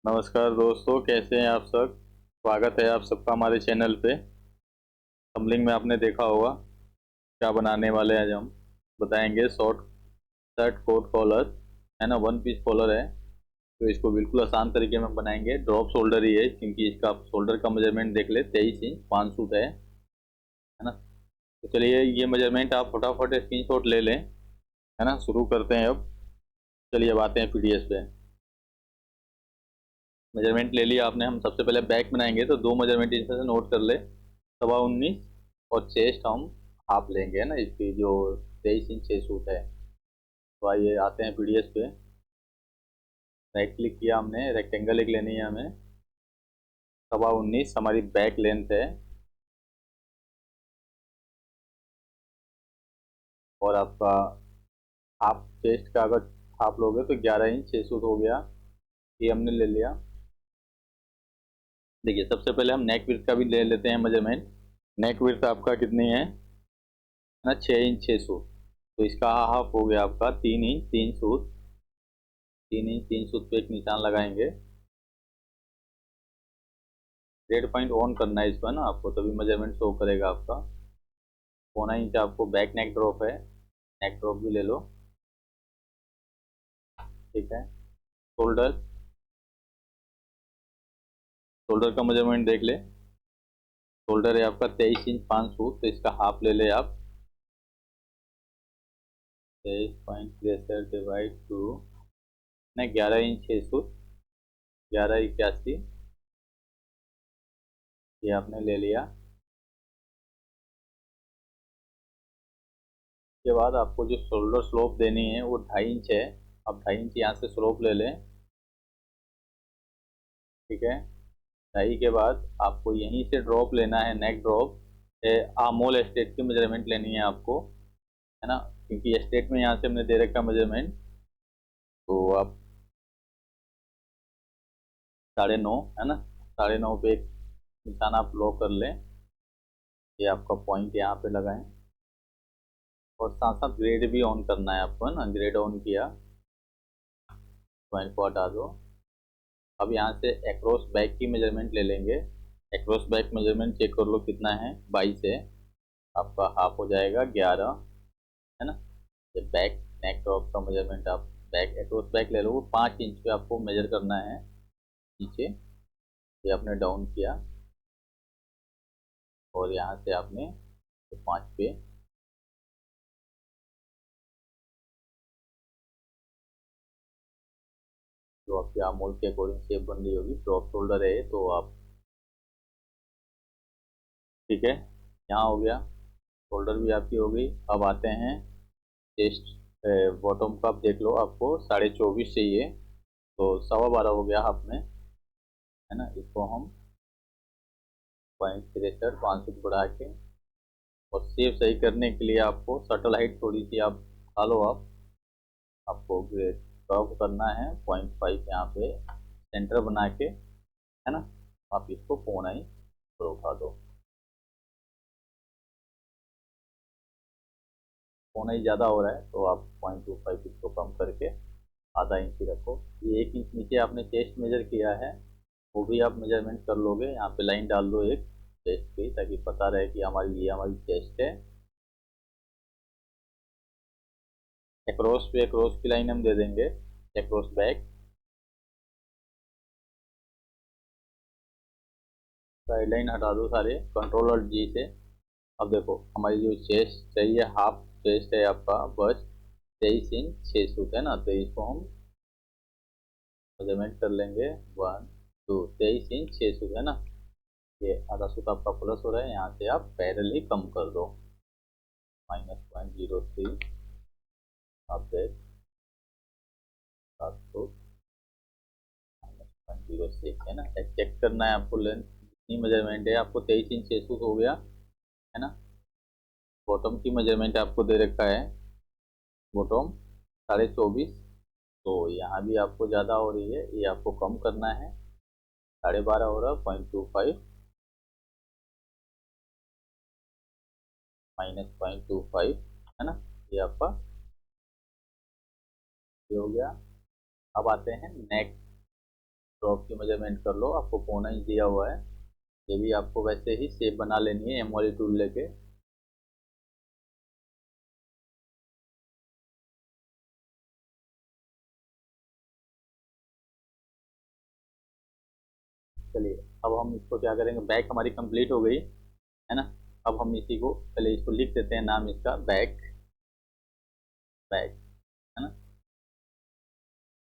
नमस्कार दोस्तों, कैसे हैं आप सब। स्वागत है आप सबका हमारे चैनल पे। थंबनेल में आपने देखा होगा क्या बनाने वाले हैं। आज हम बताएंगे शॉर्ट शर्ट कोट कॉलर, है ना, वन पीस कॉलर है। तो इसको बिल्कुल आसान तरीके में बनाएंगे। ड्रॉप शोल्डर ही है, क्योंकि इसका शोल्डर का मेजरमेंट देख ले, 23 इंच 5 सूट है ना। तो चलिए, ये मेजरमेंट आप फटाफट स्क्रीनशॉट ले लें, है ना। शुरू करते हैं अब। चलिए अब आते हैं पीडीएफ पे। मेजरमेंट ले लिया आपने। हम सबसे पहले बैक बनाएंगे, तो दो मेजरमेंट इसमें से नोट कर ले। 19.25 और चेस्ट हम हाफ लेंगे, है ना, इसकी जो 23 इंच 6 सूट है। तो आइए आते हैं पीडीएफ पे। राइट क्लिक किया हमने, रेक्टेंगल एक लेनी है हमें। 19.25 हमारी बैक लेंथ है। और आपका हाफ चेस्ट का अगर हाफ लोगे तो 11 इंच 6 सूट हो गया। ये हमने ले लिया। देखिए, सबसे पहले हम नेक विड्थ का भी ले लेते हैं मेजरमेंट। नेक विड्थ आपका कितनी है ना, 6 इंच 6 सूट। तो इसका हाफ हो गया आपका 3 इंच 3 सूट। 3 इंच 3 सूट पे एक निशान लगाएंगे। रेड पॉइंट ऑन करना है इसको, है ना, आपको तभी मेजरमेंट शो करेगा आपका। 1.25 इंच आपको बैक नेक ड्रॉप है। नेक ड्रॉप भी ले लो। ठीक है। शोल्डर, शोल्डर का मेजरमेंट देख ले। शोल्डर है आपका 23 इंच 5 सूट, तो इसका हाफ ले ले आप। 23.63 डिवाइड टू 11 इंच 6 सूट, 11 81। ये आपने ले लिया। उसके बाद आपको जो शोल्डर स्लोप देनी है वो 2.5 इंच है। आप 2.5 इंच यहाँ से स्लोप ले लें। ठीक है। 2.5 के बाद आपको यहीं से ड्रॉप लेना है, नेक ड्रॉप। आर्मोल स्ट्रेट की मेजरमेंट लेनी है आपको, है ना, क्योंकि स्ट्रेट में यहाँ से हमने दे रखा मेजरमेंट। तो आप 9.5, है ना, 9.5 पे एक निशान आप लो कर लें। ये आपका पॉइंट यहाँ पे लगाएं। और साथ साथ ग्रेड भी ऑन करना है आपको, है ना। ग्रेड ऑन किया, पॉइंट को हटा दो। अब यहाँ से एक्रॉस बैक की मेजरमेंट ले लेंगे। एक्रॉस बैक मेजरमेंट चेक कर लो कितना है, 22 है। आपका हाफ हो जाएगा 11, है ना। ये बैक नेक टॉप का मेजरमेंट आप बैक एक्रॉस बैक ले लो, वो 5 इंच पे आपको मेजर करना है नीचे। ये आपने डाउन किया और यहाँ से आपने 5 पे जो आपके आमोल के अकॉर्डिंग शेप बन रही होगी। ड्रॉप शोल्डर है तो आप, ठीक है, यहाँ हो गया। शोल्डर भी आपकी हो गई। अब आते हैं चेस्ट। बॉटम का आप देख लो, आपको 24.5 चाहिए। तो 12.25 हो गया हाफ में, है ना। इसको हम 0.63 5 फीट बढ़ा के, और शेप सही करने के लिए आपको शटल हाइट थोड़ी सी आप खा लो आप। आपको कर्व करना है 0.5 यहाँ पे सेंटर बना के, है ना। आप इसको 0.9 पर उठा दो। 0.9 ज़्यादा हो रहा है तो आप 0.25 इसको कम करके आधा इंच ही रखो। ये 1 इंच नीचे आपने चेस्ट मेजर किया है, वो भी आप मेजरमेंट कर लोगे। यहाँ पे लाइन डाल दो एक चेस्ट की, ताकि पता रहे कि हमारी ये हमारी चेस्ट है। एक्रॉस पे एक्रॉस की लाइन हम दे देंगे, एक्रॉस बैक। साइड लाइन हटा दो सारे, कंट्रोल और जी से। अब देखो, हमारी जो चेस्ट चाहिए, हाफ चेस्ट है आपका, बस 23 इंच 6 सूट, है ना। तो इसको हम मेजरमेंट कर लेंगे। 23 इंच 6 सूट, है ना। ये आधा सूट आपका प्लस हो रहा है, यहाँ से आप पैरेलल ही कम कर दो। -0.03 आप देख 7 सूट -0.06, है ना। चेक करना है आपको लेंथ कितनी मेजरमेंट है। आपको 23 इंच 6 सूट हो गया, है ना। बॉटम की मेजरमेंट आपको दे रखा है, बॉटम 24.5। तो यहाँ भी आपको ज़्यादा हो रही है, ये आपको कम करना है। 12.5 हो रहा है, 0.25 -0.25, है ना। ये आपका ये हो गया। अब आते हैं नेक। ड्रॉप की मेजरमेंट कर लो, आपको पौना इंच दिया हुआ है। ये भी आपको वैसे ही शेप बना लेनी है एम वाली टूल लेके। चलिए, अब हम इसको क्या करेंगे, बैक हमारी कंप्लीट हो गई है ना। अब हम इसी को पहले इसको लिख देते हैं, नाम इसका बैक, बैक है ना।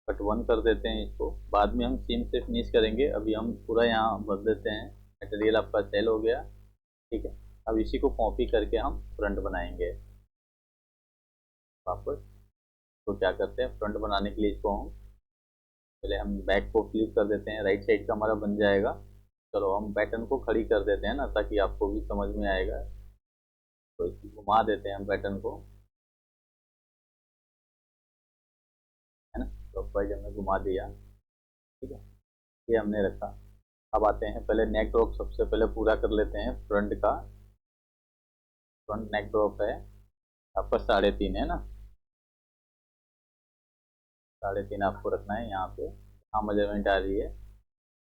कट वन कर देते हैं इसको, बाद में हम सीम से फिनिश करेंगे। अभी हम पूरा यहाँ भर देते हैं। मटेरियल आपका सेल हो गया, ठीक है। अब इसी को कॉपी करके हम फ्रंट बनाएंगे वापस। तो क्या करते हैं, फ्रंट बनाने के लिए इसको हम पहले हम बैक को फ्लिप कर देते हैं, राइट साइड का हमारा बन जाएगा। चलो हम पैटर्न को खड़ी कर देते हैं ना, ताकि आपको भी समझ में आएगा। तो इसको घुमा देते हैं हम पैटर्न को, है ना। क्लॉकवाइज हमने घुमा दिया, ठीक है। ये हमने रखा। अब आते हैं पहले नेक ड्रॉप, सबसे पहले पूरा कर लेते हैं फ्रंट का। फ्रंट नेक ड्रॉप है आपका 3.5 है ना, 3.5 आपको रखना है यहाँ पे। हाँ, मेजरमेंट आ रही है,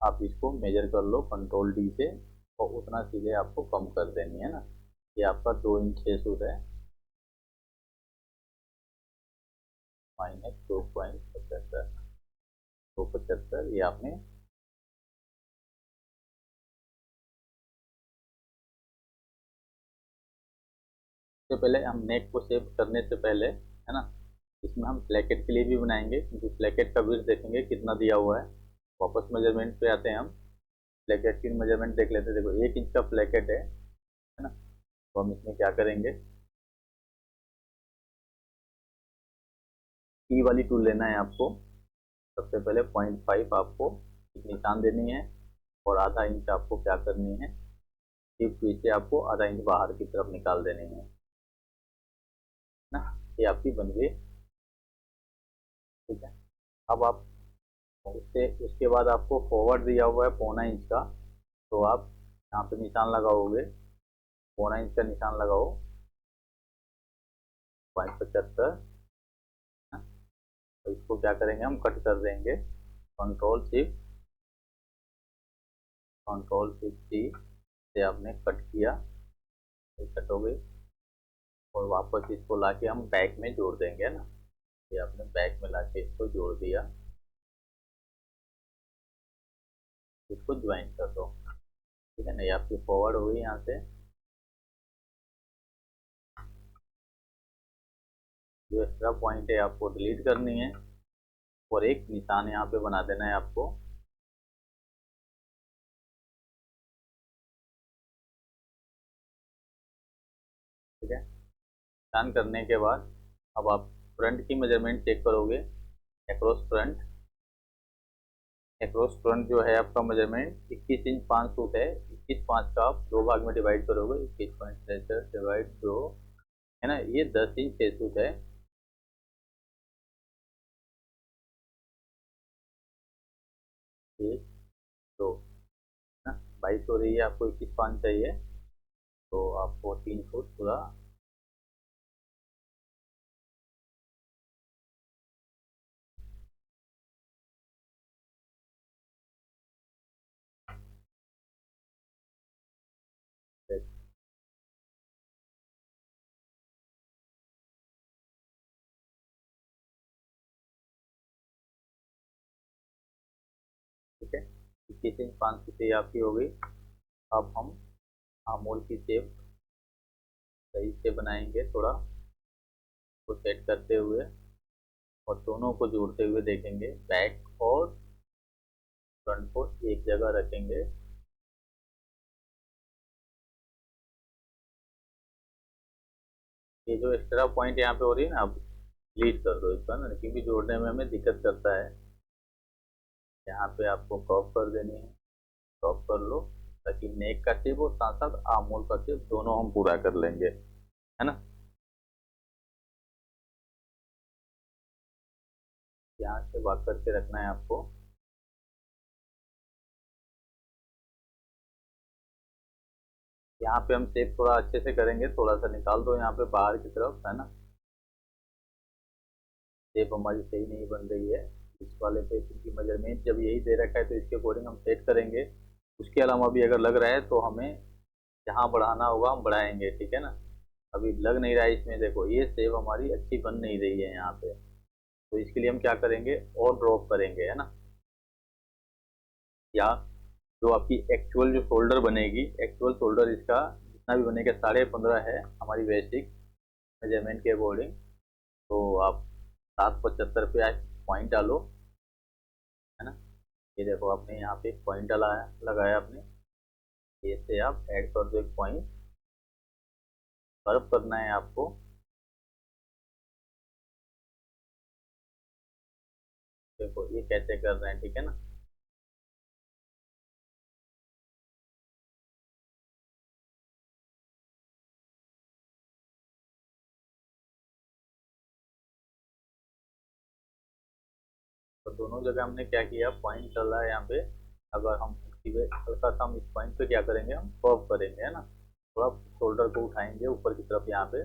आप इसको मेजर कर लो कंट्रोल डी से, और उतना सीधे आपको कम कर देनी है ना। ये आपका 2 इंच 6 सूट है, -2.75, 2.75 ये आपने। सबसे पहले हम नेक को शेप करने से पहले, है ना, इसमें हम प्लेकेट के लिए भी बनाएंगे, क्योंकि प्लेकेट का विड्थ देखेंगे कितना दिया हुआ है। वापस मेजरमेंट पे आते हैं हम, प्लेकेट की मेजरमेंट देख लेते हैं। देखो 1 इंच का प्लेकेट है ना। तो हम इसमें क्या करेंगे, ई वाली टूल लेना है आपको। सबसे पहले 0.5 आपको एक निशान देनी है, और आधा इंच आपको क्या करनी है, टिप से आपको आधा इंच बाहर की तरफ निकाल देनी है ना। ये आपकी बन गई, ठीक है। अब आप उससे उसके बाद आपको फॉरवर्ड दिया हुआ है 0.25 इंच का, तो आप यहाँ पे निशान लगाओगे, 0.25 इंच का निशान लगाओ, 0.75। तो इसको क्या करेंगे, हम कट कर देंगे। कंट्रोल शिफ्ट सी से आपने कट किया, ये कट हो गई। और वापस इसको लाके हम बैक में जोड़ देंगे ना। ये आपने बैक में लाके इसको जोड़ दिया, इसको ज्वाइन कर दो, ठीक है ना। ये आपकी फॉरवर्ड हो गई यहाँ से। जो एक्स्ट्रा पॉइंट है आपको डिलीट करनी है, और एक निशान यहाँ पे बना देना है आपको, ठीक है। निशान करने के बाद अब आप फ्रंट की मेजरमेंट चेक करोगे। अक्रॉस फ्रंट जो है आपका मेजरमेंट 21 इंच 5 सूट है। 21 5 का आप 2 भाग में डिवाइड करोगे, 21.63 डिवाइड 2, है ना। ये 10 इंच 6 सूट है। 1 2, है ना। 22 हो रही है, आपको 21 5 चाहिए, तो आपको 3 फुट पूरा। ठीक है, 21 इंच 5 सूट ये आपकी हो गई। अब हम आमोल की शेप सही से बनाएंगे, थोड़ा को सेट करते हुए, और दोनों को जोड़ते हुए देखेंगे। बैक और फ्रंट को एक जगह रखेंगे। ये जो एक्स्ट्रा पॉइंट यहाँ पे हो रही है ना, आप डिलीट कर दो इसका ना, क्योंकि जोड़ने में हमें दिक्कत करता है। यहाँ पे आपको क्रॉप कर देनी है, क्रॉप कर लो, ताकि नेक का शेप और साथ साथ आमोल का शेप दोनों हम पूरा कर लेंगे, है ना। यहाँ से भाग करके रखना है आपको। यहाँ पे हम शेप थोड़ा अच्छे से करेंगे, थोड़ा सा निकाल दो यहाँ पे बाहर की तरफ, है ना। शेप हमारी सही नहीं बन रही है, इस वाले पे क्योंकि मेजरमेंट जब यही दे रखा है तो इसके अकॉर्डिंग हम सेट करेंगे। उसके अलावा भी अगर लग रहा है तो हमें जहाँ बढ़ाना होगा हम बढ़ाएंगे, ठीक है ना। अभी लग नहीं रहा है इसमें, देखो ये सेव हमारी अच्छी बन नहीं रही है यहाँ पे, तो इसके लिए हम क्या करेंगे और ड्रॉप करेंगे, है ना। या जो आपकी एक्चुअल जो शोल्डर बनेगी, एक्चुअल शोल्डर इसका जितना भी बनेगा 15.5 है हमारी बेसिक मेजरमेंट के अकॉर्डिंग। तो आप 7.75 पे पॉइंट डालो, है ना। ये देखो आपने यहाँ पे एक पॉइंट डाला है, लगाया आपने, ये से आप ऐड कर दो एक पॉइंट। कर्व करना है आपको, देखो ये कैसे कर रहे हैं, ठीक है ना। तो दोनों जगह हमने क्या किया, पॉइंट डाला है यहाँ पे। अगर हम हल्का सा हम इस पॉइंट पे क्या करेंगे, हम कर्व करेंगे, है ना। थोड़ा शोल्डर को उठाएंगे ऊपर की तरफ यहाँ पे।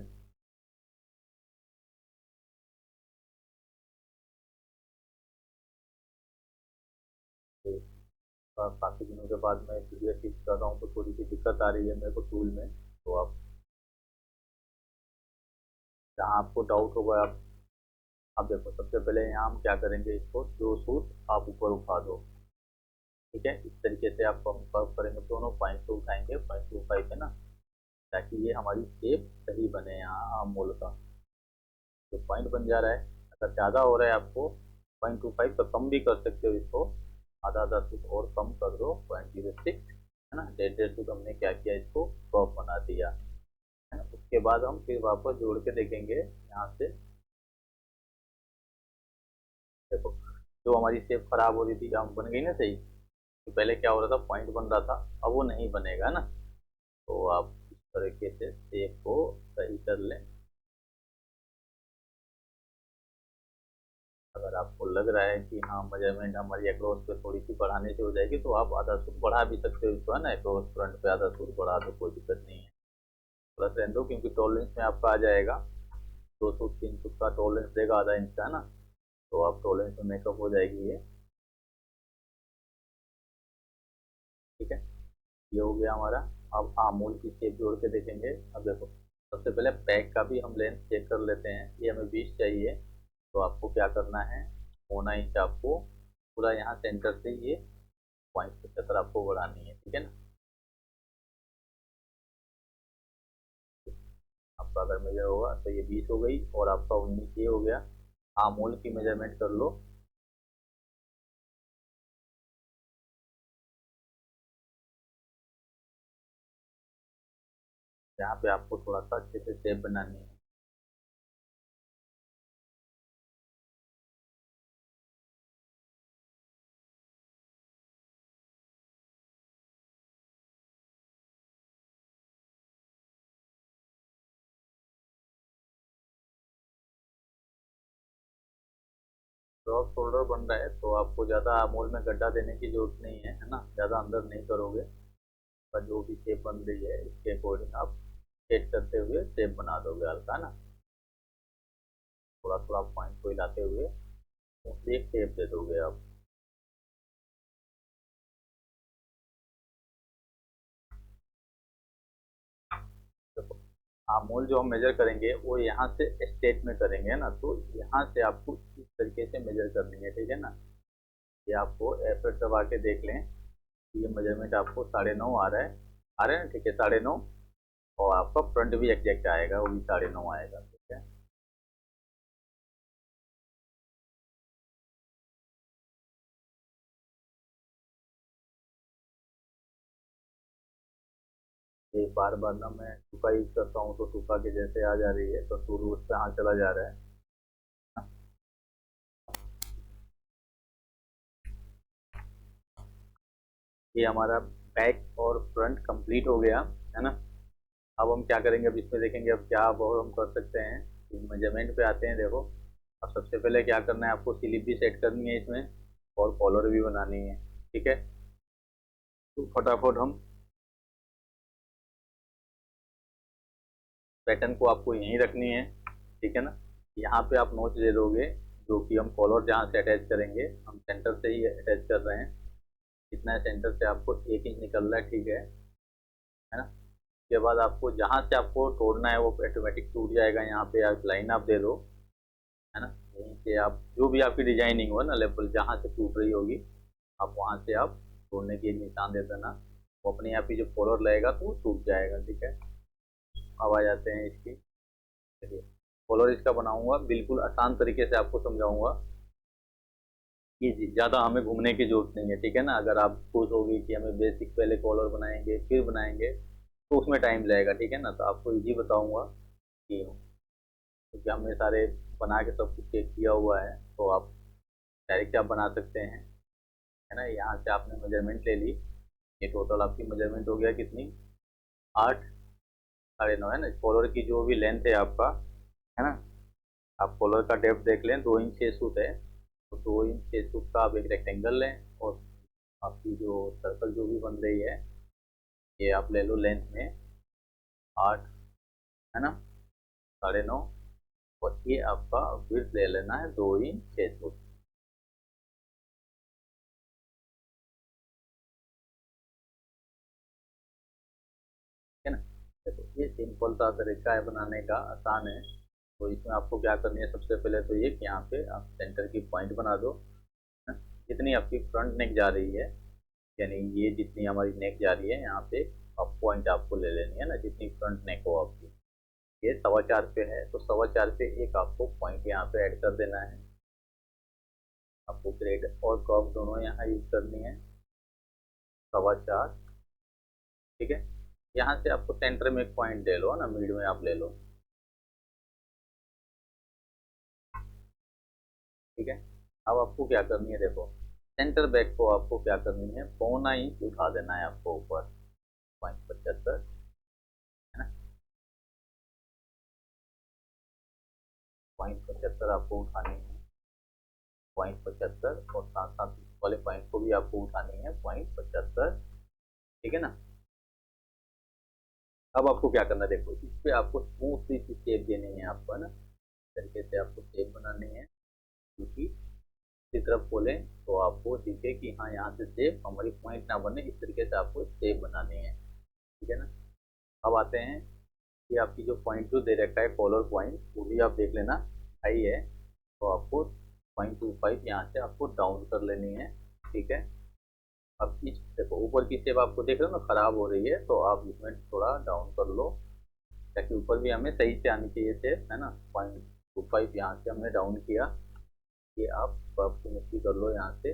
काफी दिनों के बाद मैं वीडियो शूट कर रहा हूँ तो थोड़ी सी दिक्कत आ रही है मेरे को टूल में, तो जहाँ आपको डाउट होगा आप देखो। सबसे पहले यहाँ हम क्या करेंगे, इसको दो सूट आप ऊपर उठा दो, ठीक है। इस तरीके से आप हम कर्व करेंगे, दोनों पॉइंट को उठाएंगे 0.25 है ना, ताकि ये हमारी शेप सही बने यहाँ मोल का। तो पॉइंट बन जा रहा है। अगर ज़्यादा हो रहा है आपको 0.25 तो कम भी कर सकते हो इसको, आधा आधा सूट और कम कर दो 0.06, है ना। 1.5 सूट हमने क्या किया, इसको कर्व बना दिया, है ना। उसके बाद हम फिर वापस जोड़ के देखेंगे यहाँ से। देखो जो हमारी शेप खराब हो रही थी हम बन गई ना सही। तो पहले क्या हो रहा था, पॉइंट बन रहा था, अब वो नहीं बनेगा ना। तो आप इस तरीके से शेप को सही कर लें। अगर आपको लग रहा है कि हाँ मेजरमेंट हमारी अक्रॉस पे थोड़ी सी बढ़ाने से हो जाएगी तो आप आधा सूट बढ़ा भी सकते हो इसको, है ना। अक्रॉस फ्रंट पे आधा सूट बढ़ा दो, कोई दिक्कत नहीं है। प्लस रहने दो क्योंकि टॉलरेंस में आपका आ जाएगा 2 सूट 3 सूट का टॉलरेंस देगा, आधा इंच का, है ना। तो आप टॉलरेंस में मेकअप हो जाएगी ये, ठीक है। ये हो गया हमारा। अब आमूल की शेप जोड़ के देखेंगे। अब देखो सबसे पहले बैक का भी हम लेंथ चेक कर लेते हैं। ये हमें 20 चाहिए, तो आपको क्या करना है, 9 इंच आपको पूरा यहाँ सेंटर से ये 0.75 आपको बढ़ानी है, ठीक है ना। आपका अगर मेजर होगा तो ये 20 हो गई और आपका 19 ये हो गया। आमूल की मेजरमेंट कर लो। यहाँ पे आपको थोड़ा सा अच्छे से शेप बनानी है। क्रॉस शोल्डर बन रहा है तो आपको ज़्यादा आमूल में गड्ढा देने की जरूरत नहीं है ना। ज़्यादा अंदर नहीं करोगे, पर जो भी शेप बन रही है इसके अकॉर्डिंग आप सेट करते हुए शेप बना दोगे हल्का ना। थोड़ा थोड़ा पॉइंट को हिलाते हुए एक शेप दे दोगे आप। देखो आमूल जो हम मेजर करेंगे वो यहाँ से स्टेट में करेंगे ना, तो यहाँ से आपको इस तरीके से मेजर करनी है, ठीक है ना। ये आपको एफर्ट दबा के देख लें, ये मेजरमेंट आपको 9.5 आ रहा है, आ रहा है ना, ठीक है 9.5। और आपका फ्रंट भी एग्जैक्ट आएगा, वो भी 9.5 आएगा, ठीक है। ये बार बार ना मैं टूका यूज करता हूँ तो टूका के जैसे आ जा रही है, तो टूल उस पे हाथ चला जा रहा है। ये हमारा बैक और फ्रंट कंप्लीट हो गया, है ना। अब हम क्या करेंगे, अब इसमें देखेंगे अब क्या अब और हम कर सकते हैं। मेजरमेंट पे आते हैं, देखो। अब सबसे पहले क्या करना है, आपको स्लीव भी सेट करनी है इसमें और कॉलर भी बनानी है, ठीक है। तो फटाफट हम पैटर्न को आपको यहीं रखनी है, ठीक है ना। यहाँ पे आप नोच दे दोगे जो कि हम कॉलर जहाँ से अटैच करेंगे, हम सेंटर से ही अटैच कर रहे हैं। इतना है, सेंटर से आपको 1 इंच निकल रहा है, ठीक है ना। उसके बाद आपको जहाँ से आपको तोड़ना है वो ऑटोमेटिक टूट जाएगा। यहाँ पे आप लाइन आप दे दो, है ना। यहीं से आप जो भी आपकी डिजाइनिंग हो ना, लेवल जहाँ से टूट रही होगी, आप वहाँ से आप तोड़ने के निशान दे देना। वो अपने आप ही जो कॉलर लगेगा तो वो टूट जाएगा, ठीक है। अब आ जाते हैं इसकी, चलिए कॉलर इसका बनाऊंगा, बिल्कुल आसान तरीके से आपको समझाऊंगा। ये जी ज़्यादा हमें घूमने की जरूरत नहीं है, ठीक है ना। अगर आप खुश होगी कि हमें बेसिक पहले कॉलर बनाएंगे फिर बनाएंगे, तो उसमें टाइम लगेगा, ठीक है ना। तो आपको इजी बताऊंगा कि क्योंकि हमने सारे बना के सब कुछ चेक किया हुआ है, तो आप डायरेक्ट आप बना सकते हैं, है ना। यहाँ से आपने मेजरमेंट ले ली, ये टोटल आपकी मेजरमेंट हो गया कितनी, 8, 9.5 है ना। कॉलर की जो भी लेंथ है आपका, है ना, आप कॉलर का डेप्थ देख लें, 2 इंच 6 फुट है। तो 2 इंच 6 फुट का आप एक रेक्टेंगल लें, और आपकी जो सर्कल जो भी बन रही है, ये आप ले लो लेंथ में 8, है ना, 9.5। और ये आपका विड्थ ले लेना है 2 इंच 6 फुट, है ना। देखो ये सिंपल सा तरीका है बनाने का, आसान है। तो इसमें आपको क्या करनी है, सबसे पहले तो ये कि यहाँ पे आप सेंटर की पॉइंट बना दो, है ना। जितनी आपकी फ्रंट नेक जा रही है, यानी ये जितनी हमारी नेक जा रही है, यहाँ पे अब पॉइंट आपको ले लेनी है ना, जितनी फ्रंट नेक हो आपकी। ये 4.25 पे है, तो 4.25 पे एक आपको पॉइंट यहाँ पे ऐड कर देना है। आपको ग्रेड और कर्व दोनों यहाँ यूज करनी है, 4.25, ठीक है। यहाँ से आपको सेंटर में एक पॉइंट ले लो ना, मिड में आप ले लो, ठीक है। अब आपको क्या करनी है, देखो सेंटर बैक को आपको क्या करनी है, 0.25 इंच उठा देना है आपको ऊपर, 0.75, है ना। 0.75 आपको उठानी है, 0.75, और साथ साथ इस वाले पॉइंट को भी आपको उठानी है 0.75, ठीक है ना। अब आपको क्या करना है, देखो इस पे आपको स्मूथ सी शेप देनी है आपको, है ना। इस तरीके से आपको शेप बनानी है, क्योंकि इसी तरफ खोलें तो आपको दिखे कि हाँ यहाँ से शेप हमारी पॉइंट ना बने, इस तरीके से आपको शेप बनानी है, ठीक है ना। अब आते हैं कि आपकी जो पॉइंट जो दे रखा है कॉलर पॉइंट, वो भी आप देख लेना हाई है, तो आपको 0.25 यहाँ से आपको डाउन कर लेनी है, ठीक है। अब इस देखो ऊपर की शेप आपको देख रहे हो ना खराब हो रही है, तो आप इसमें थोड़ा डाउन कर लो, ताकि ऊपर भी हमें सही से आनी चाहिए शेप, है ना। 0.25 यहाँ से हमने डाउन किया, ये आप फिनिश कर लो यहाँ से।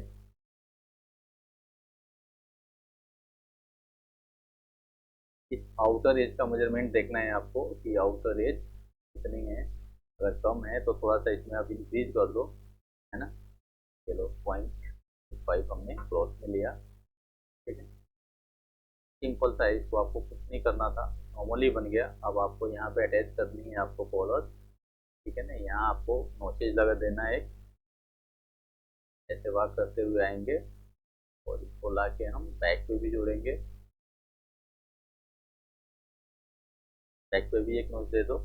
इस आउटर एज का मेजरमेंट देखना है आपको कि आउटर एज कितनी है। अगर कम है तो थोड़ा सा इसमें आप इंक्रीज कर दो, है ना। चलो 0.5 हमने क्लॉथ में लिया, ठीक है। सिंपल सा है, इसको आपको कुछ नहीं करना था, नॉर्मली बन गया। अब आपको यहाँ पे अटैच करनी है आपको कॉलर, ठीक है ना। यहाँ आपको नोचेज लगा देना है, ऐसे वाक करते हुए आएंगे, और इसको ला के हम बैक पे भी जोड़ेंगे, बैक पे भी एक नोच दे दो,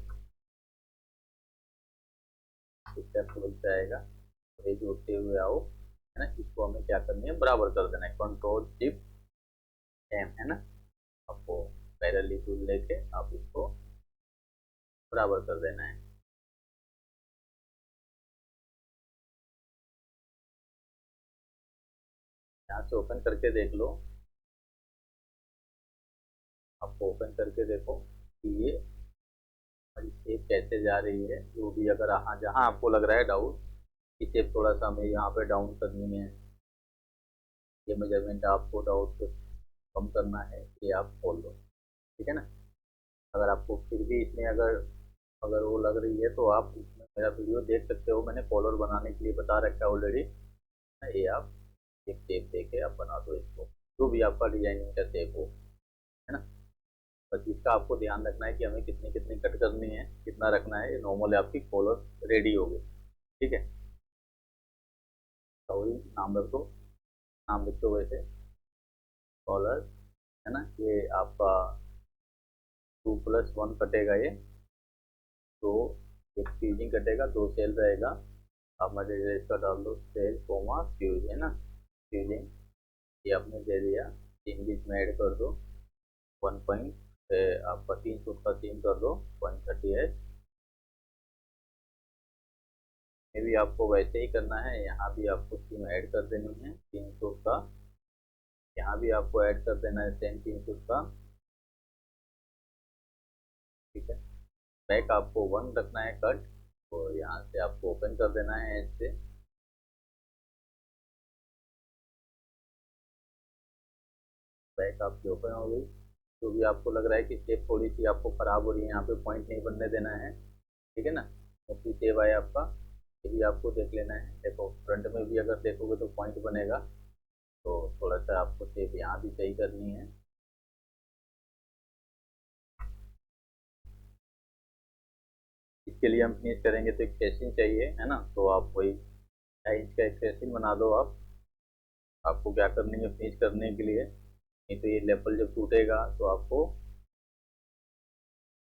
इससे आपको लग जाएगा। और ये जोड़ते हुए आओ, है ना। इसको हमें क्या करनी है, बराबर कर देना है, कंट्रोल शिफ्ट एम, है ना। आपको पैरेलल टूल लेके आप इसको बराबर कर देना है। यहाँ से ओपन करके देख लो, आपको ओपन करके देखो कि ये हमारी शेप कैसे जा रही है, जो भी अगर हाँ जहाँ आपको लग रहा है डाउट कि शेप थोड़ा सा हमें यहाँ पे डाउन करनी है, ये मेजरमेंट आपको डाउट कम करना है, ये आप खोल लो, ठीक है ना। अगर आपको फिर भी इसमें अगर अगर वो लग रही है, तो आप इसमें मेरा वीडियो देख सकते हो, मैंने कॉलर बनाने के लिए बता रखा है ऑलरेडी, ये आप एक शेप दे के आप बना दो इसको, जो भी आपका डिजाइनिंग का शेप हो, है ना। बस इसका आपको ध्यान रखना है कि हमें कितनी कितनी कट करनी है, कितना रखना है। ये नॉर्मल आपकी कॉलर रेडी हो गई, ठीक है। तो वही नाम रख दो, नाम लिख दो वैसे कॉलर, है ना। ये आपका 2+1 कटेगा ये, तो एक फीजिंग कटेगा, 2 सेल रहेगा, आप मटेरियल इसका डाल दो सेल कोमा फ्यूज है ना, फ्यूजिंग ये आपने दे दिया। तीन बीच में ऐड कर दो 1 पॉइंट आपका 300 का 3 कर दो 0.38। ये भी आपको वैसे ही करना है, यहाँ भी आपको सिम ऐड कर देनी है 300 का, यहाँ भी आपको ऐड कर देना है सेम 300 का। ठीक है, बैक आपको 1 रखना है कट, तो यहाँ से आपको ओपन कर देना है एज से। बैक आपकी ओपन हो गई। जो भी आपको लग रहा है कि शेप थोड़ी सी आपको खराब हो रही है, यहाँ पे पॉइंट नहीं बनने देना है, ठीक है ना, मोस्टली सेव आए आपका, ये भी आपको देख लेना है। देखो फ्रंट में भी अगर देखोगे तो पॉइंट बनेगा, तो थोड़ा सा आपको शेप यहाँ भी सही करनी है। इसके लिए हम फिनिश करेंगे तो एक फेसिंग चाहिए है ना, तो आप वही 2.5 इंच का एक फेसिंग बना दो आप। आपको क्या करनी है फिनिश करने के लिए, नहीं तो ये लेवल जब टूटेगा तो आपको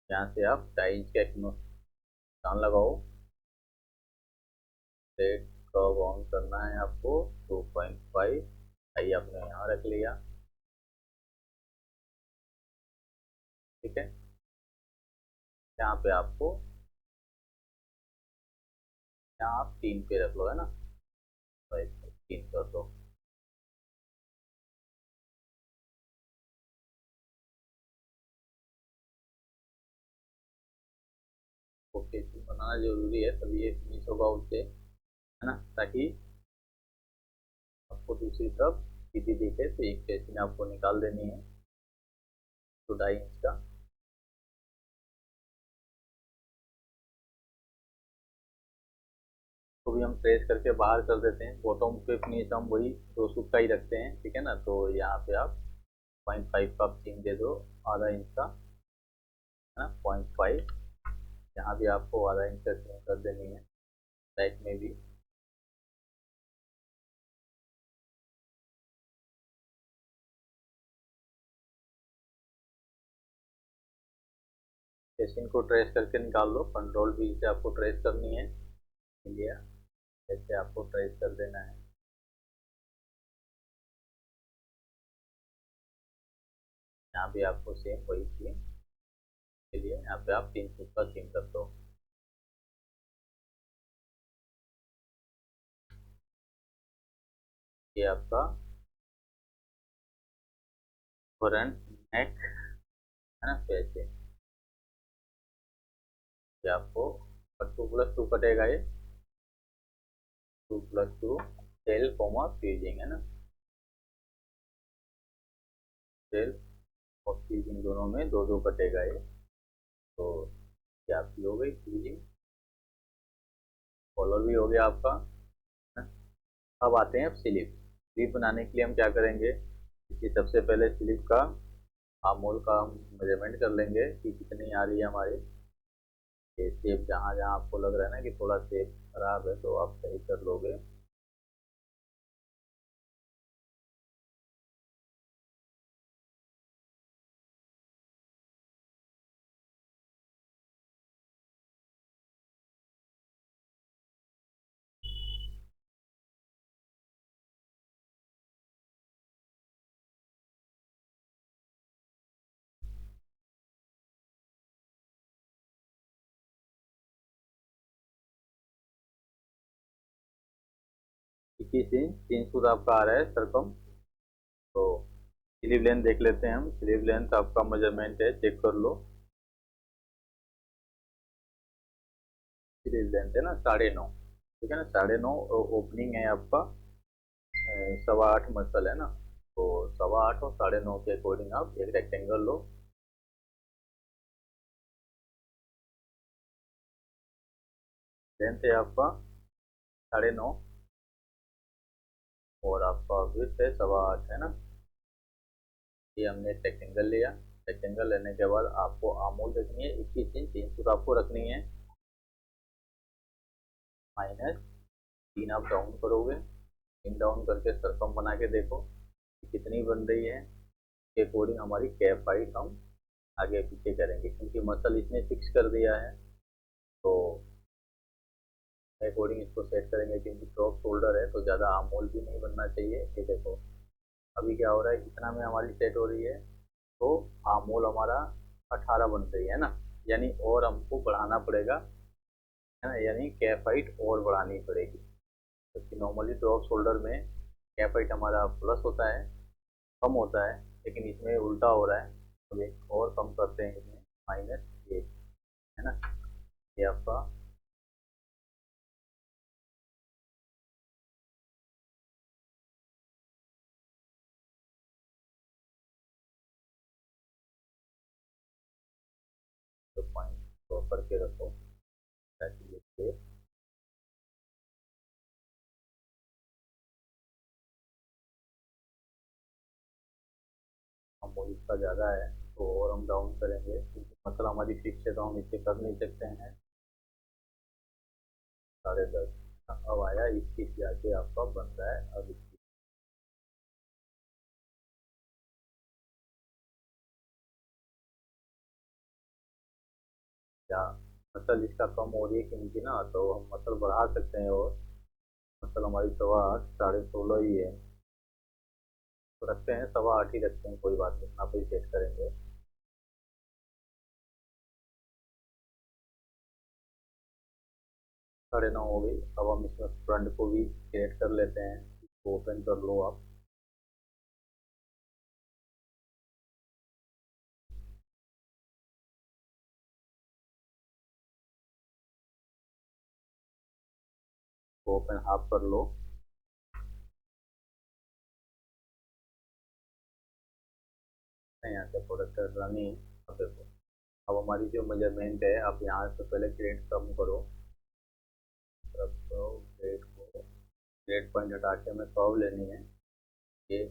यहाँ से आप 2.5 इंच का एक निशान लगाओ। सेट कर्व ऑन करना है आपको 2.5, आई आपने यहाँ रख लिया। ठीक है, यहाँ पे आपको, यहाँ आप 3 पे रख लो है ना, तो इसको 3 कर दो। ओके, बनाना जरूरी है तभी ये फिनिश होगा उससे, है ना, ताकि आपको दूसरी तरफ सीधी दिखे। तो एक फेसिंग आपको निकाल देनी है तो 2.5 इंच का। तो भी हम ट्रेस करके बाहर कर देते हैं, बॉटम पे फिनिश हम वही 200 का ही रखते हैं, ठीक है ना। तो यहाँ पे आप 0.5 का सीम दे दो, आधा इंच का है ना, 0.5। यहाँ भी आपको आधा इंच का सीम कर देनी है, बैक में भी। फेसिंग को ट्रेस करके निकाल लो, कंट्रोल V से आपको ट्रेस करनी है, इंडिया ऐसे आपको ट्रेस कर देना है। यहाँ भी आपको सेम वही सीम के लिए यहाँ पे आप 300 का सीम कर दो। ये आपका फ्रंट नेक है ना, पैसे ये आपको 2+2 कटेगा ये, 2+2 टेल कोमा फ्यूजिंग है ना, टेल और फ्यूजिंग दोनों में 2-2 कटेगा ये। तो ये आपकी हो गई फ्यूजिंग, कॉलर भी हो गया आपका, है ना? अब आते हैं अब स्लीव। स्लीव बनाने के लिए हम क्या करेंगे, इसकी सबसे पहले स्लीव का आमोल का हम मेजरमेंट कर लेंगे कि कितनी आ रही है हमारी। ये शेप जहाँ जहाँ आपको लग रहा है ना कि थोड़ा शेप खराब है तो आप सही कर लोगे। इक्कीस इंच 3 सूद आपका आ रहा है सरकम। तो स्लीव लेंथ देख लेते हैं हम, स्लीव लेंथ आपका मेजरमेंट है, चेक कर लो। स्लीव लेंथ है ना 9.5, ठीक है ना, 9.5 ओपनिंग है आपका, 8.25 मसल है ना। तो 8.25 और 9.5 के अकॉर्डिंग आप एक रेक्टेंगल लो। लेंथ है आपका 9.5 और आपका विड्थ है 8.25 है ना। ये हमने एक रेक्टेंगल लिया, रेक्टेंगल लेने के बाद आपको आमोल रखनी है 21 इंच, 3 सूद आपको रखनी है, -3 आप डाउन करोगे। 3 डाउन करके सरकम बना के देखो कि कितनी बन रही है, के अकॉर्डिंग हमारी कैप हाइट हम आगे पीछे करेंगे, क्योंकि मसल इसने फिक्स कर दिया है। तो अकॉर्डिंग इसको सेट करेंगे, क्योंकि ड्रॉप शोल्डर है तो ज़्यादा आमोल भी नहीं बनना चाहिए। ये देखो अभी क्या हो रहा है, इतना में हमारी सेट हो रही है, तो आमोल हमारा 18 बन रही है ना, यानी और हमको बढ़ाना पड़ेगा, है ना, यानी कैप हाइट और बढ़ानी पड़ेगी। क्योंकि नॉर्मली ड्रॉप शोल्डर में कैप हाइट हमारा प्लस होता है, कम होता है, लेकिन इसमें उल्टा हो रहा है। तो एक और कम करते हैं इसमें, -1, है ना, ये आपका तो पॉइंट ड्रॉ करके रखो ताकि ये अमूल इसका ज़्यादा है तो और हम डाउन करेंगे, क्योंकि मतलब हमारी फिक्स है तो हम इसे कर नहीं सकते हैं। 10:30 अब आया 21 जाके आपका बन रहा है अब 21। क्या मतलब इसका कम हो रही है क्योंकि ना, तो हम मतलब बढ़ा सकते हैं, और मतलब हमारी 8:15 16:30 ही है, तो रखते हैं 8:15 ही रखते हैं, कोई बात नहीं, इतना पे सेट करेंगे। 9:30 हो गई। अब हम इसमें फ्रंट को भी क्रिएट कर लेते हैं, इसको ओपन कर लो आप। ओपन हाफ कर लो। यहाँ से प्रोडक्ट रनिंग। अब देखो, अब हमारी जो मेजरमेंट है, आप यहाँ से पहले ग्रेड कम करो, मतलब ग्रेड को, ग्रेड पॉइंट हटा के हमें कर्व लेनी है। ये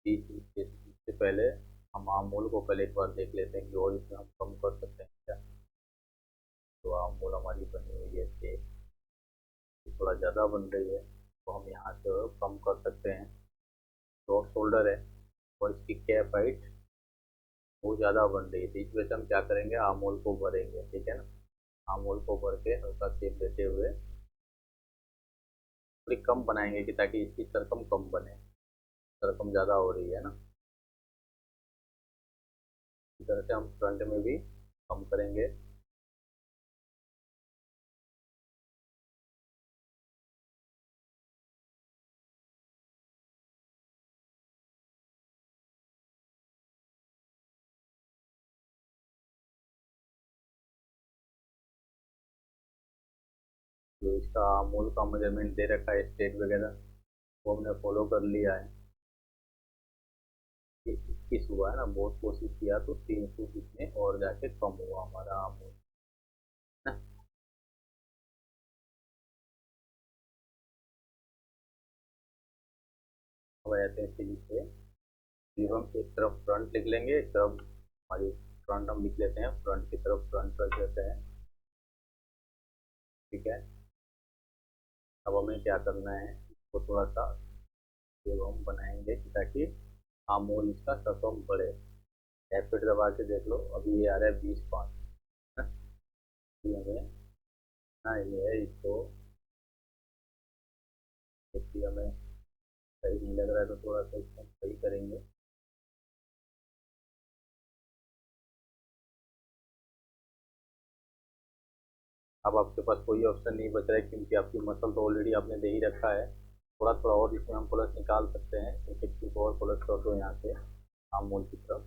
30 से पहले हम आमूल को पहले एक बार देख लेते हैं कि और इसमें हम कम कर सकते हैं क्या। तो आमूल हमारी बनी हुई है कि थोड़ा ज़्यादा बन रही है, तो हम यहाँ से कम कर सकते हैं। शॉर्ट शोल्डर है और इसकी कैप हाइट बहुत ज़्यादा बन रही है, तो इस वजह से हम क्या करेंगे, आमूल को भरेंगे, ठीक है ना। आमूल को भर के हल्का शेप देते हुए थोड़ी कम बनाएंगे, कि ताकि इसकी सरकम कम बने, सरकम ज़्यादा हो रही है ना। इस तरह से हम फ्रंट में भी कम करेंगे। जो इसका आमूल का मेजरमेंट दे रखा है, स्टेट वगैरह, वो हमने फॉलो कर लिया है। ये 21 हुआ है ना, बहुत कोशिश किया तो 3 फुट इसमें और जाके कम हुआ हमारा आमूल ना। अब आते हैं सीधी से, फिर हम एक तरफ फ्रंट लिख लेंगे, एक तरफ हमारी फ्रंट हम लिख लेते हैं, फ्रंट की तरफ फ्रंट रख देते हैं, ठीक है। अब हमें क्या करना है, इसको थोड़ा सा ये हम बनाएंगे कि ताकि आमूल इसका सकम बढ़े। F8 दबा के देख लो, अभी ये आ रहा है 20.5 ना। ये हमें ना, ये है इसको, देखिए हमें सही नहीं लग रहा है तो थोड़ा सा इसको हम सही करेंगे। अब आपके पास कोई ऑप्शन नहीं बच रहा है, क्योंकि आपकी मसल तो ऑलरेडी आपने दे ही रखा है। थोड़ा थोड़ा और इसमें हम प्लस निकाल सकते हैं, तो 60 को और प्लस कर दो यहाँ से आमूल की तरफ।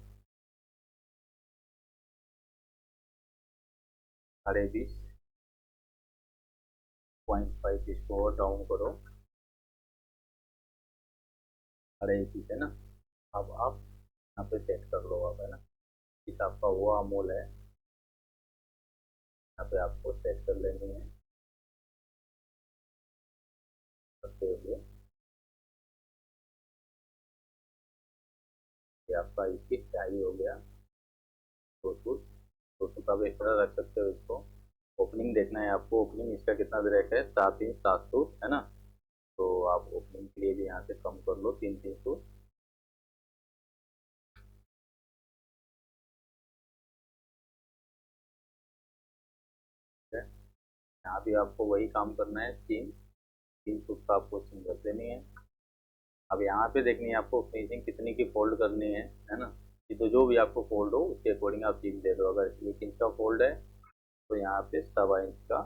20.5 इसको और डाउन करो, 21 है ना। अब आप यहाँ पे सेट कर लो, अब है ना, इस आपका वो अमूल है, यहाँ पे आपको सेट कर लेनी है करते हुए। ये आपका 21 चाहिए हो गया, 2 फुट। 2 फुट आप एक्स्ट्रा रख सकते हो इसको। ओपनिंग देखना है आपको, ओपनिंग इसका कितना डायरेक्ट है, 7 इंच 7 फुट है ना। तो आप ओपनिंग के लिए भी यहाँ से कम कर लो, 3 3 फुट, ठीक है। यहाँ भी आपको वही काम करना है, तीन तीन फुट का आपको चीन रख देनी है। अब यहाँ पे देखनी है आपको फिनिशिंग कितनी की फोल्ड करनी है ना। कि तो जो भी आपको फोल्ड हो उसके अकॉर्डिंग आप चीन दे दो। अगर 1 इंच का फोल्ड है तो यहाँ पे 1.25 इंच का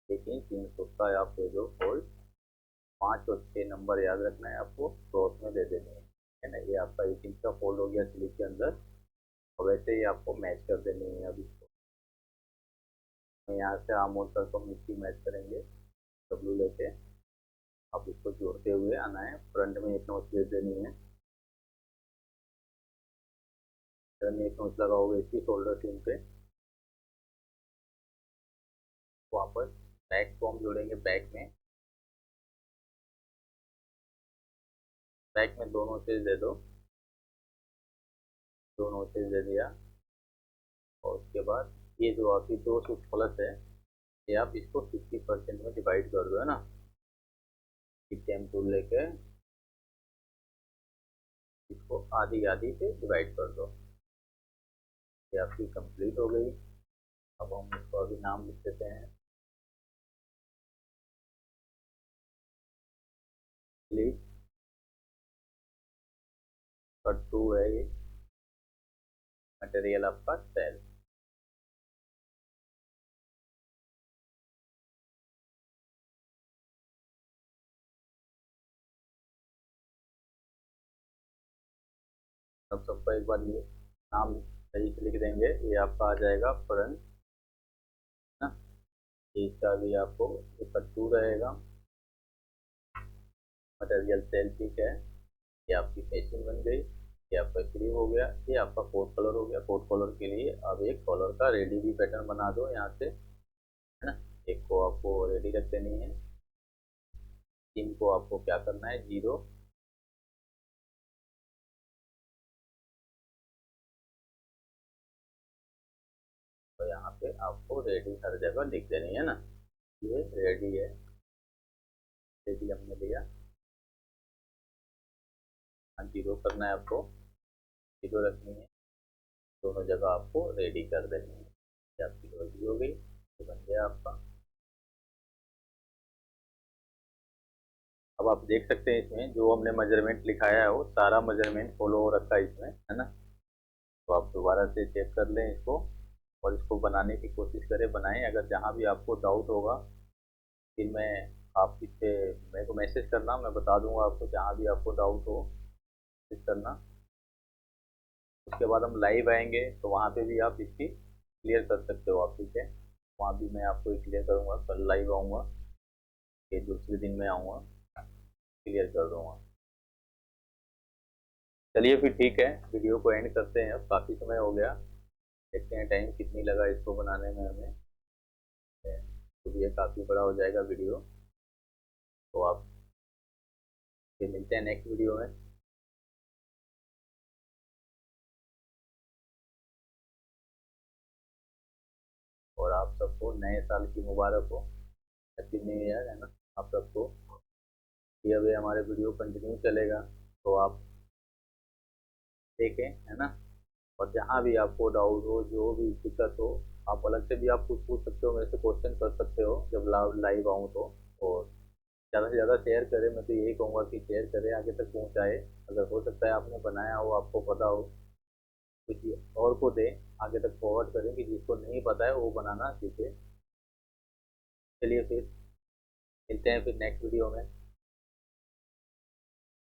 1 इंच 3 फुट का आप दे दो फोल्ड। 5 और 6 नंबर याद रखना है आपको, क्रॉस में दे देने है ना। ये आपका 1 इंच का फोल्ड हो गया स्लीव के अंदर। और वैसे ही आपको मैच कर देनी है। अब इसको यहाँ से आमोल तक हम इसकी मैच करेंगे डब्लू लेके। अब इसको जोड़ते हुए आना है, फ्रंट में 1 नोच दे देनी है। फ्रंट में 1 नोच लगाओगे इसकी शोल्डर सीम पे। वापस बैक को हम जोड़ेंगे बैक में। बैक में 2 नोचेज दे दो, 2 नोचेज दे दिया। और उसके बाद ये जो आपकी 2 शिफ्ट प्लस है, ये आप इसको 50% में डिवाइड कर दो, है ना। टेम टूल लेके इसको आधी आधी से डिवाइड कर दो। ये आपकी कंप्लीट हो गई। अब हम इसको अभी नाम लिख देते हैं, प्लीज कट टू है ये मटेरियल आपका सेल। अब सबको एक बार ये नाम सही से लिख देंगे। ये आपका आ जाएगा फ्रंट ना। ये इसका भी आपको कट टू रहेगा मटेरियल सेल, ठीक है। ये आपकी फेसिंग बन गई। ये आपका स्लीव हो गया। ये आपका कोट कलर हो गया। कोट कलर के लिए अब एक कॉलर का रेडी भी पैटर्न बना दो यहाँ से, है ना। एक को आपको रेडी रख देनी है। तीन को आपको क्या करना है, 0। तो यहाँ पे आपको रेडी हर जगह लिख देनी है ना। ये रेडी है, रेडी हमने लिया। 0 करना है आपको, 0 रखनी है। दोनों जगह आपको रेडी कर देनी है। ये आपकी रेडी हो गई, ये बन गया आपका। अब आप देख सकते हैं इसमें जो हमने मेजरमेंट लिखाया है वो सारा मेजरमेंट फॉलो हो रखा है इसमें, है ना। तो आप दोबारा से चेक कर लें इसको और इसको बनाने की कोशिश करें, बनाएं। अगर जहाँ भी आपको डाउट होगा फिर मैं आप इस पे मेरे को मैसेज करना, मैं बता दूंगा आपको। जहाँ भी आपको डाउट हो मैसेज करना। उसके बाद हम लाइव आएंगे तो वहाँ पे भी आप इसकी क्लियर कर सकते हो आप, ठीक है। वहाँ भी मैं आपको क्लियर करूँगा। कल लाइव आऊँगा, ये दूसरे दिन में आऊँगा, क्लियर कर दूँगा। चलिए फिर ठीक है, वीडियो को एंड करते हैं। अब काफ़ी समय हो गया, देखते हैं टाइम कितनी लगा इसको बनाने में हमें। तो ये काफ़ी बड़ा हो जाएगा वीडियो। तो आप फिर मिलते हैं नेक्स्ट वीडियो में। और आप सबको नए साल की मुबारक हो, हैप्पी न्यू ईयर, है ना आप सबको। ये अभी हमारे वीडियो कंटिन्यू चलेगा तो आप देखें, है ना। और जहाँ भी आपको डाउट हो, जो भी दिक्कत हो, आप अलग से भी आप कुछ पूछ सकते हो, मेरे से क्वेश्चन कर सकते हो जब लाइव आऊँ तो। और ज़्यादा से ज़्यादा शेयर करें, मैं तो यही कहूँगा कि शेयर करें, आगे तक पहुँचाए। अगर हो सकता है आपने बनाया हो, आपको पता हो, किसी और को दें, आगे तक फॉरवर्ड करें कि जिसको नहीं पता है वो बनाना सीखे। चलिए फिर मिलते हैं फिर नेक्स्ट वीडियो में।